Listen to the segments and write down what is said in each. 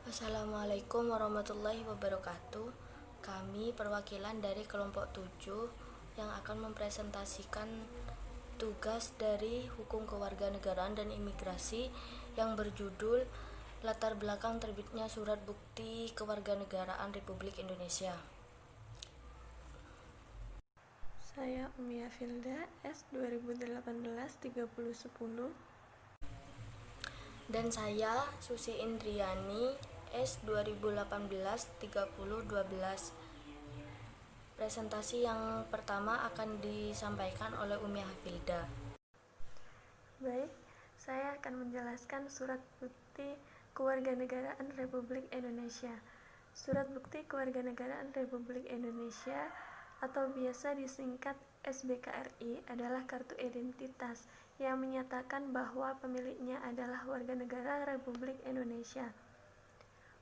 Assalamualaikum warahmatullahi wabarakatuh. Kami perwakilan dari kelompok 7 yang akan mempresentasikan tugas dari Hukum Kewarganegaraan dan Imigrasi yang berjudul Latar belakang terbitnya Surat Bukti Kewarganegaraan Republik Indonesia. Saya Umi Afilda, S 2018-3010. Dan saya Susi Indriani, S 2018-3012. Presentasi yang pertama akan disampaikan oleh Umi Hafilda. Baik, saya akan menjelaskan Surat Bukti Kewarganegaraan Republik Indonesia. Surat Bukti Kewarganegaraan Republik Indonesia atau biasa disingkat SBKRI adalah kartu identitas yang menyatakan bahwa pemiliknya adalah warga negara Republik Indonesia.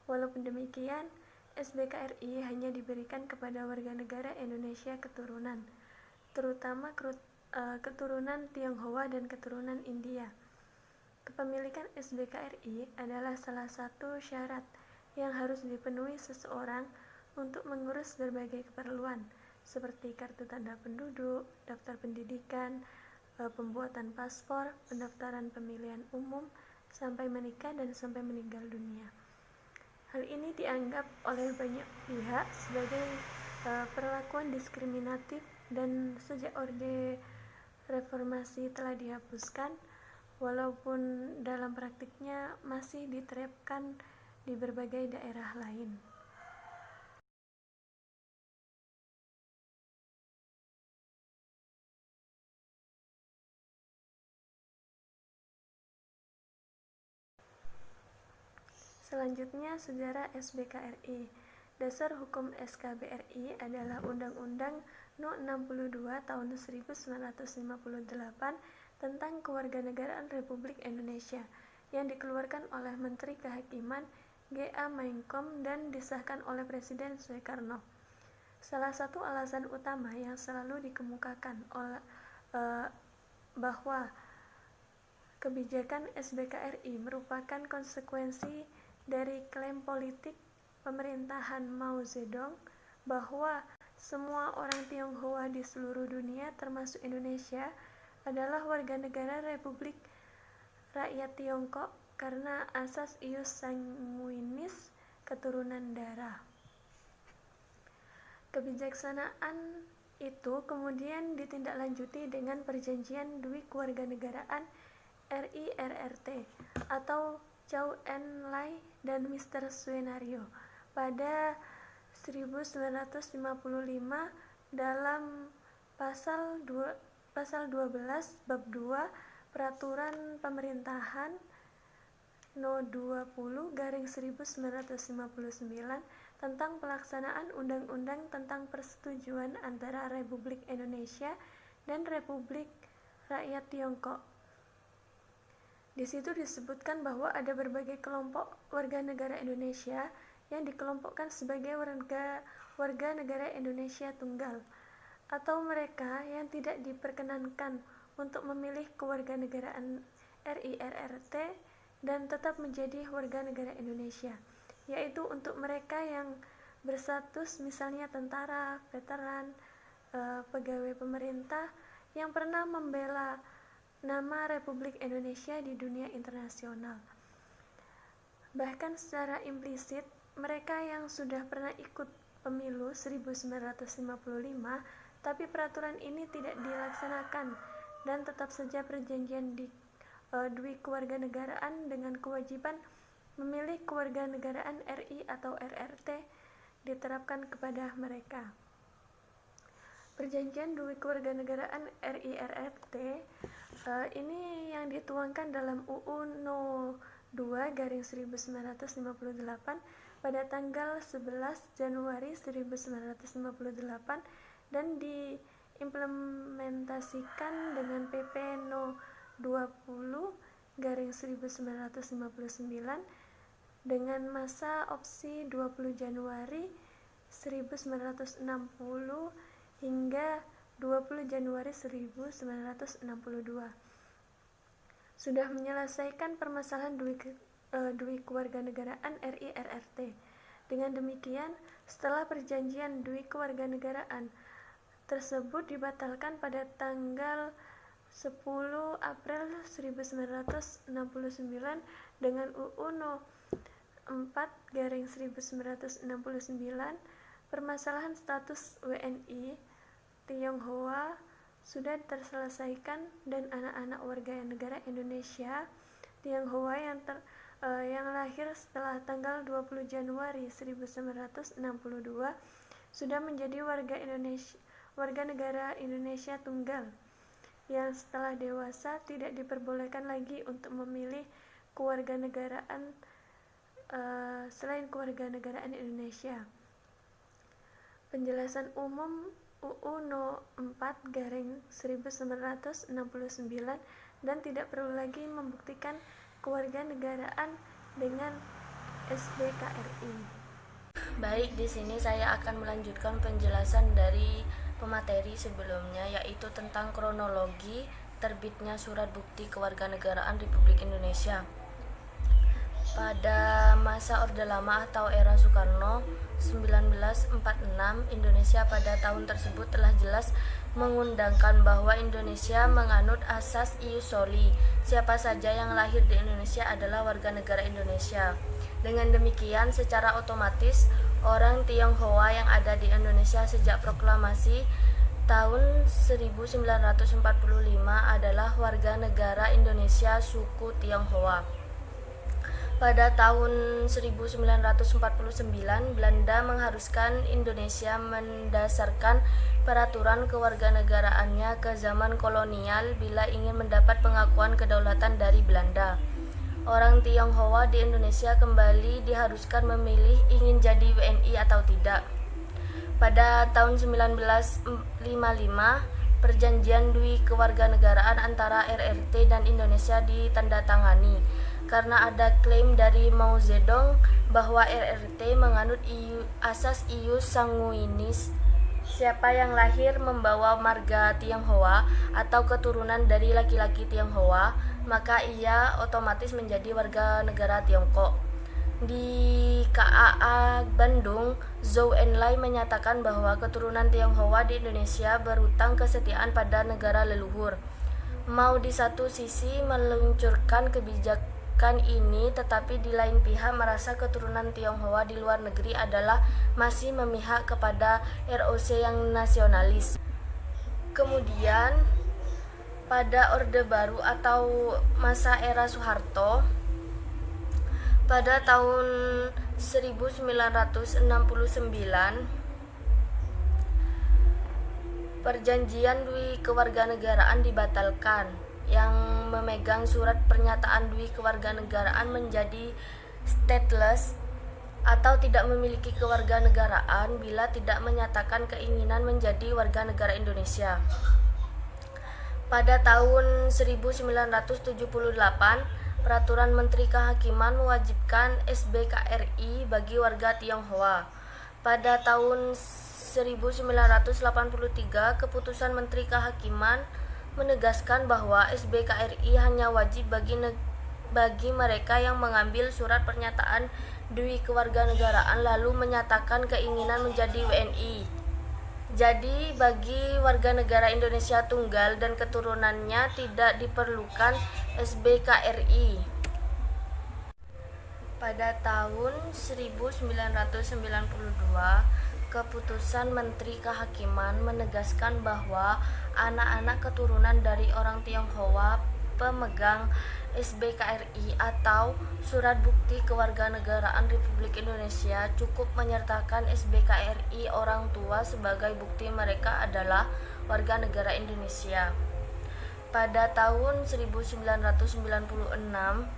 Walaupun demikian, SBKRI hanya diberikan kepada warga negara Indonesia keturunan, terutama keturunan Tionghoa dan keturunan India. Kepemilikan SBKRI adalah salah satu syarat yang harus dipenuhi seseorang untuk mengurus berbagai keperluan, seperti kartu tanda penduduk, daftar pendidikan, pembuatan paspor, pendaftaran pemilihan umum, sampai menikah dan sampai meninggal dunia. Hal ini dianggap oleh banyak pihak sebagai perlakuan diskriminatif dan sejak Orde Reformasi telah dihapuskan, walaupun dalam praktiknya masih diterapkan di berbagai daerah lain. Selanjutnya, sejarah SBKRI. Dasar hukum SKBRI adalah Undang-Undang No. 62 Tahun 1958 tentang Kewarganegaraan Republik Indonesia yang dikeluarkan oleh Menteri Kehakiman G.A. Mainkom dan disahkan oleh Presiden Soekarno. Salah satu alasan utama yang selalu dikemukakan bahwa kebijakan SBKRI merupakan konsekuensi dari klaim politik pemerintahan Mao Zedong bahwa semua orang Tionghoa di seluruh dunia termasuk Indonesia adalah warga negara Republik Rakyat Tiongkok karena asas ius sanguinis keturunan darah. Kebijaksanaan itu kemudian ditindaklanjuti dengan Perjanjian Dwi Kewarganegaraan RI-RRT atau Chow En Lai dan Mr. Suenario pada 1955 dalam pasal 12 bab 2 Peraturan Pemerintahan No. 20/1959 tentang pelaksanaan Undang-Undang tentang Persetujuan antara Republik Indonesia dan Republik Rakyat Tiongkok. Di situ disebutkan bahwa ada berbagai kelompok warga negara Indonesia yang dikelompokkan sebagai warga negara Indonesia tunggal, atau mereka yang tidak diperkenankan untuk memilih kewarganegaraan RI-RRT dan tetap menjadi warga negara Indonesia, yaitu untuk mereka yang berstatus misalnya tentara, veteran, pegawai pemerintah yang pernah membela nama Republik Indonesia di dunia internasional. Bahkan secara implisit, mereka yang sudah pernah ikut pemilu 1955, tapi peraturan ini tidak dilaksanakan dan tetap saja perjanjian Dwi Kewarganegaraan dengan kewajiban memilih kewarganegaraan RI atau RRT diterapkan kepada mereka. Perjanjian Dwi Kewarganegaraan RI-RRT ini yang dituangkan dalam UU No. 2/1958 pada tanggal 11 Januari 1958 dan diimplementasikan dengan PP No. 20/1959 dengan masa opsi 20 Januari 1960 hingga 20 Januari 1962. Sudah menyelesaikan permasalahan Dwi Kewarganegaraan RI RRT. Dengan demikian, setelah perjanjian Dwi Kewarganegaraan tersebut dibatalkan pada tanggal 10 April 1969 dengan UU No. 4/1969, permasalahan status WNI Tionghoa sudah terselesaikan dan anak-anak warga negara Indonesia Tionghoa yang lahir setelah tanggal 20 Januari 1962 sudah menjadi warga negara Indonesia tunggal yang setelah dewasa tidak diperbolehkan lagi untuk memilih kewarganegaraan selain kewarganegaraan Indonesia. Penjelasan umum UU No. 4/1969 dan tidak perlu lagi membuktikan kewarganegaraan dengan SBKRI. Baik, di sini saya akan melanjutkan penjelasan dari pemateri sebelumnya, yaitu tentang kronologi terbitnya Surat Bukti Kewarganegaraan Republik Indonesia. Pada masa Orde Lama atau era Soekarno 1946, Indonesia pada tahun tersebut telah jelas mengundangkan bahwa Indonesia menganut asas ius soli. Siapa saja yang lahir di Indonesia adalah warga negara Indonesia. Dengan demikian, secara otomatis orang Tionghoa yang ada di Indonesia sejak proklamasi tahun 1945 adalah warga negara Indonesia suku Tionghoa. Pada tahun 1949, Belanda mengharuskan Indonesia mendasarkan peraturan kewarganegaraannya ke zaman kolonial bila ingin mendapat pengakuan kedaulatan dari Belanda. Orang Tionghoa di Indonesia kembali diharuskan memilih ingin jadi WNI atau tidak. Pada tahun 1955, Perjanjian Dwi Kewarganegaraan antara RRT dan Indonesia ditandatangani karena ada klaim dari Mao Zedong bahwa RRT menganut asas ius sanguinis. Siapa yang lahir membawa marga Tionghoa atau keturunan dari laki-laki Tionghoa, maka ia otomatis menjadi warga negara Tiongkok. Di KAA Bandung, Zhou Enlai menyatakan bahwa keturunan Tionghoa di Indonesia berhutang kesetiaan pada negara leluhur. Mao di satu sisi meluncurkan kebijakan ini, tetapi di lain pihak merasa keturunan Tionghoa di luar negeri adalah masih memihak kepada ROC yang nasionalis. Kemudian pada Orde Baru atau masa era Soeharto, pada tahun 1969 Perjanjian Dwi Kewarganegaraan dibatalkan. Yang memegang surat pernyataan Dwi Kewarganegaraan menjadi stateless atau tidak memiliki kewarganegaraan bila tidak menyatakan keinginan menjadi warga negara Indonesia. Pada tahun 1978, Peraturan Menteri Kehakiman mewajibkan SBKRI bagi warga Tionghoa. Pada tahun 1983, Keputusan Menteri Kehakiman menegaskan bahwa SBKRI hanya wajib bagi mereka yang mengambil surat pernyataan Dwi Kewarganegaraan lalu menyatakan keinginan menjadi WNI. Jadi bagi warga negara Indonesia tunggal dan keturunannya tidak diperlukan SBKRI. Pada tahun 1992, Keputusan Menteri Kehakiman menegaskan bahwa anak-anak keturunan dari orang Tionghoa pemegang SBKRI atau Surat Bukti Kewarganegaraan Republik Indonesia cukup menyertakan SBKRI orang tua sebagai bukti mereka adalah warga negara Indonesia. Pada tahun 1996,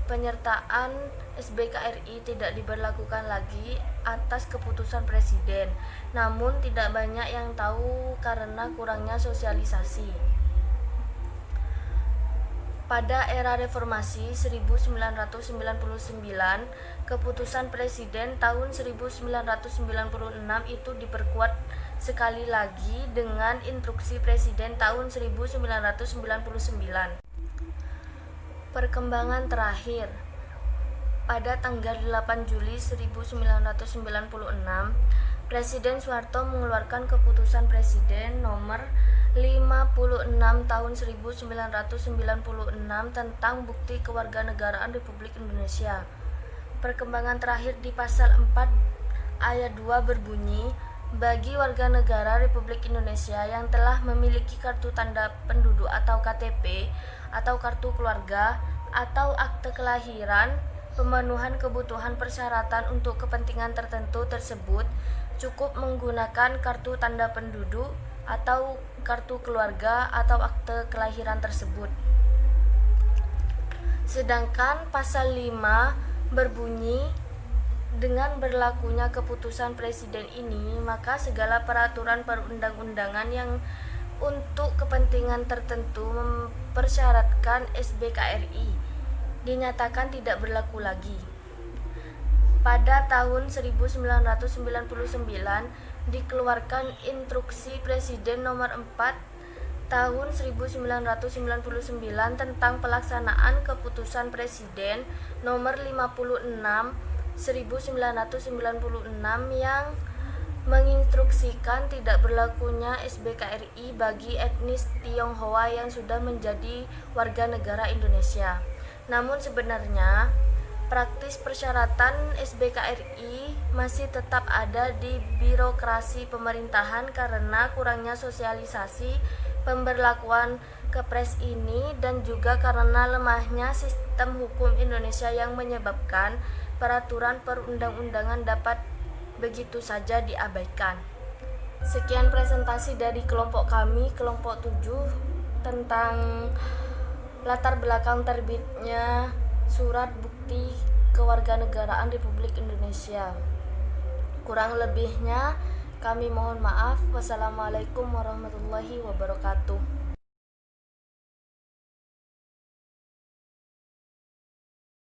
penyertaan SBKRI tidak diberlakukan lagi atas keputusan Presiden, namun tidak banyak yang tahu karena kurangnya sosialisasi. Pada era reformasi 1999, keputusan Presiden tahun 1996 itu diperkuat sekali lagi dengan instruksi Presiden tahun 1999. Perkembangan terakhir, pada tanggal 8 Juli 1996, Presiden Soeharto mengeluarkan keputusan Presiden nomor 56 tahun 1996 tentang bukti kewarganegaraan Republik Indonesia. Perkembangan terakhir di pasal 4 ayat 2 berbunyi, bagi warga negara Republik Indonesia yang telah memiliki kartu tanda penduduk atau KTP atau kartu keluarga atau akte kelahiran, pemenuhan kebutuhan persyaratan untuk kepentingan tertentu tersebut cukup menggunakan kartu tanda penduduk atau kartu keluarga atau akte kelahiran tersebut. Sedangkan pasal 5 berbunyi, dengan berlakunya keputusan Presiden ini, maka segala peraturan perundang-undangan yang untuk kepentingan tertentu mempersyaratkan SBKRI dinyatakan tidak berlaku lagi. Pada tahun 1999 dikeluarkan Instruksi Presiden nomor 4 tahun 1999 tentang pelaksanaan keputusan Presiden nomor 56 1996 yang menginstruksikan tidak berlakunya SBKRI bagi etnis Tionghoa yang sudah menjadi warga negara Indonesia. Namun sebenarnya praktis persyaratan SBKRI masih tetap ada di birokrasi pemerintahan karena kurangnya sosialisasi pemberlakuan Kepres ini dan juga karena lemahnya sistem hukum Indonesia yang menyebabkan peraturan perundang-undangan dapat begitu saja diabaikan. Sekian presentasi dari kelompok kami, kelompok 7, tentang latar belakang terbitnya Surat Bukti Kewarganegaraan Republik Indonesia. Kurang lebihnya kami mohon maaf. Wassalamualaikum warahmatullahi wabarakatuh.